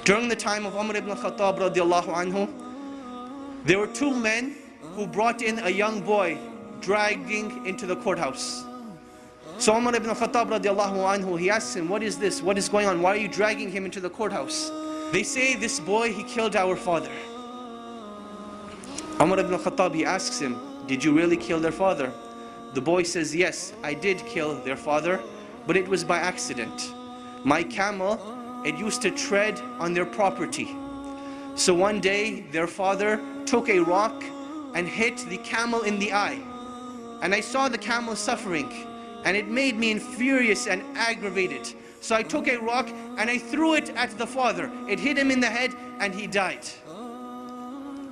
During the time of Umar ibn Khattab radiallahu anhu, there were two men who brought in a young boy dragging into the courthouse. So Umar ibn Khattab radiallahu anhu, he asks him, what is this? What is going on? Why are you dragging him into the courthouse? They say, this boy, he killed our father. Umar ibn Khattab, he asks him, did you really kill their father? The boy says, yes, I did kill their father, but it was by accident. My camel, it used to tread on their property. So one day, their father took a rock and hit the camel in the eye. And I saw the camel suffering, and it made me furious and aggravated. So I took a rock and I threw it at the father. It hit him in the head and he died.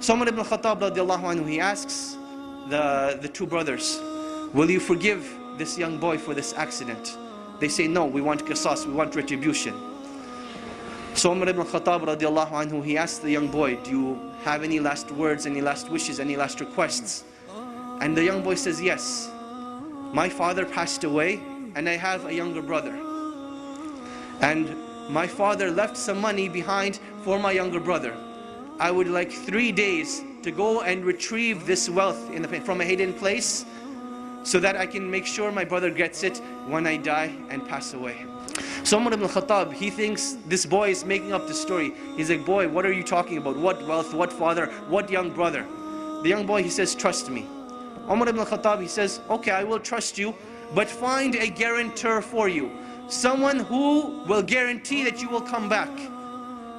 So Umar ibn Khattab radiallahu anhu, he asks the two brothers, will you forgive this young boy for this accident? They say, no, we want qisas, we want retribution. So Umar ibn Khattab radiallahu anhu, he asked the young boy, do you have any last words, any last wishes, any last requests? And the young boy says, yes. My father passed away and I have a younger brother. And my father left some money behind for my younger brother. I would like 3 days to go and retrieve this wealth from a hidden place, so that I can make sure my brother gets it when I die and pass away. So Umar ibn Khattab, he thinks this boy is making up the story. He's like, boy, what are you talking about? What wealth, what father, what young brother? The young boy, he says, trust me. Umar ibn Khattab, he says, okay, I will trust you, but find a guarantor for you. Someone who will guarantee that you will come back.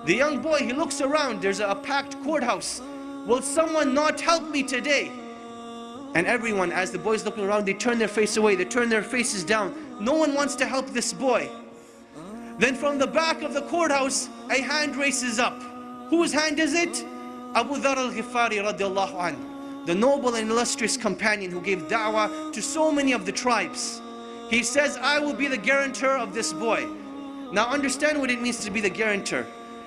The young boy, he looks around, there's a packed courthouse. Will someone not help me today? And everyone, as the boy's looking around, they turn their face away, they turn their faces down. No one wants to help this boy. Then from the back of the courthouse, a hand races up. Whose hand is it? Abu Dhar al-Ghifari radiallahu anhu, the noble and illustrious companion who gave da'wah to so many of the tribes. He says, I will be the guarantor of this boy. Now understand what it means to be the guarantor.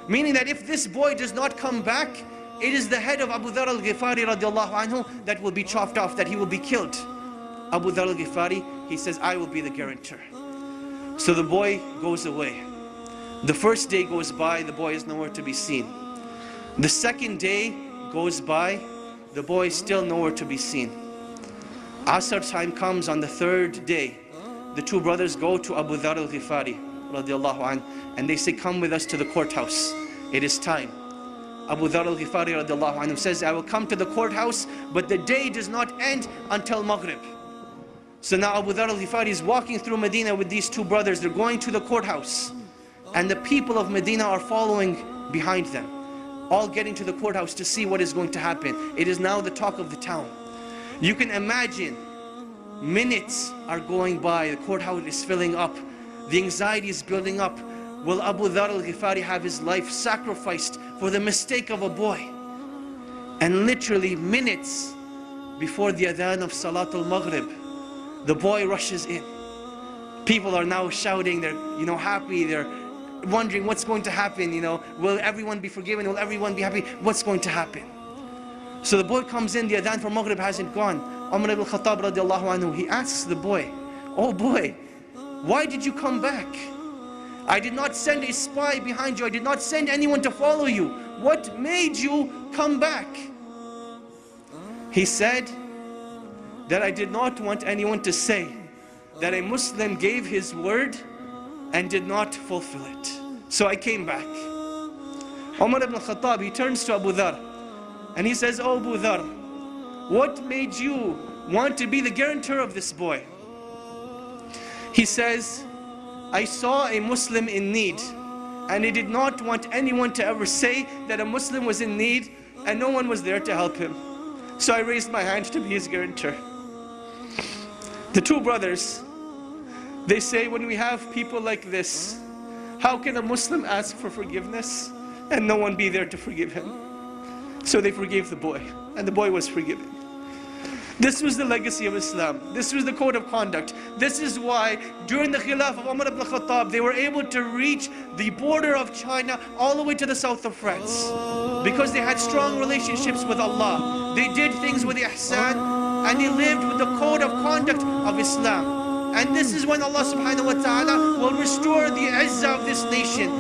Meaning that if this boy does not come back, it is the head of Abu Dhar al-Ghifari radiallahu anhu that will be chopped off, that he will be killed. Abu Dhar al-Ghifari, he says, I will be the guarantor. So the boy goes away. The first day goes by, the boy is nowhere to be seen. The second day goes by, the boy is still nowhere to be seen. Asr time comes on the third day. The two brothers go to Abu Dhar al-Ghifari radiallahu anhu, and they say, come with us to the courthouse. It is time. Abu Dhar al-Ghifari radiallahu anhu says, I will come to the courthouse, but the day does not end until Maghrib. So now Abu Dhar al-Ghifari is walking through Medina with these two brothers. They're going to the courthouse, and the people of Medina are following behind them, all getting to the courthouse to see what is going to happen. It is now the talk of the town. You can imagine, minutes are going by, the courthouse is filling up, the anxiety is building up. Will Abu Dhar al-Ghifari have his life sacrificed for the mistake of a boy? And literally minutes before the adhan of Salatul Maghrib, the boy rushes in. People are now shouting, they're happy, they're wondering what's going to happen, will everyone be forgiven, will everyone be happy, what's going to happen? So the boy comes in, the adhan for Maghrib hasn't gone. Umar ibn Khattab radiallahu anhu, he asks the boy, oh boy, why did you come back? I did not send a spy behind you, I did not send anyone to follow you. What made you come back? He said that I did not want anyone to say that a Muslim gave his word and did not fulfill it. So I came back. Umar ibn Khattab, he turns to Abu Dhar and he says, oh Abu Dhar, what made you want to be the guarantor of this boy? He says, I saw a Muslim in need, and I did not want anyone to ever say that a Muslim was in need and no one was there to help him. So I raised my hand to be his guarantor. The two brothers, they say, when we have people like this, how can a Muslim ask for forgiveness and no one be there to forgive him? So they forgave the boy, and the boy was forgiven. This was the legacy of Islam. This was the code of conduct. This is why during the Khilaf of Umar ibn Khattab, they were able to reach the border of China all the way to the south of France, because they had strong relationships with Allah. They did things with ihsan, and they lived with the code of conduct of Islam. And this is when Allah subhanahu wa ta'ala will restore the izzah of this nation.